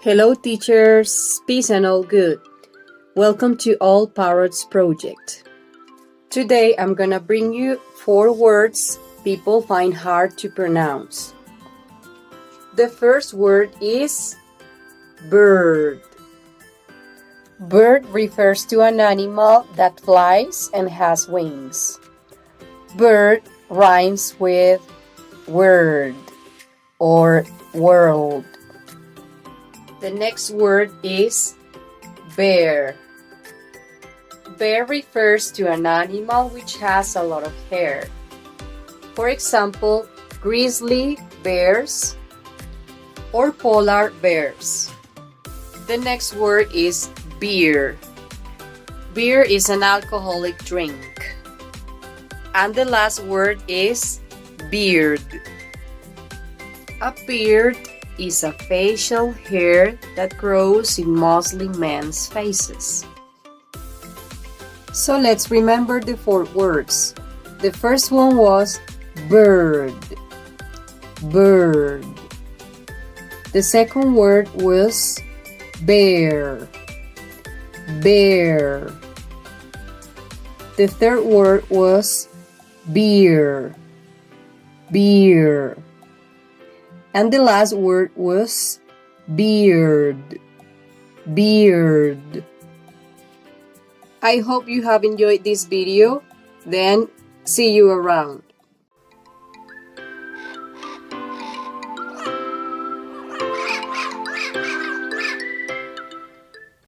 Hello teachers, peace and all good. Welcome to All Parrots project. Today I'm gonna bring you 4 words people find hard to pronounce. The first word is bird. Bird refers to an animal that flies and has wings. Bird rhymes with word or world. The next word is bear. Bear refers to an animal which has a lot of hair. For example, grizzly bears or polar bears. The next word is beer. Beer is an alcoholic drink. And the last word is beard. A beard is a facial hair that grows in mostly men's faces. So let's remember the 4 words. The first one was bird. Bird. The second word was bear. Bear. The third word was beer. Beer. And the last word was beard. Beard. I hope you have enjoyed this video. Then see you around.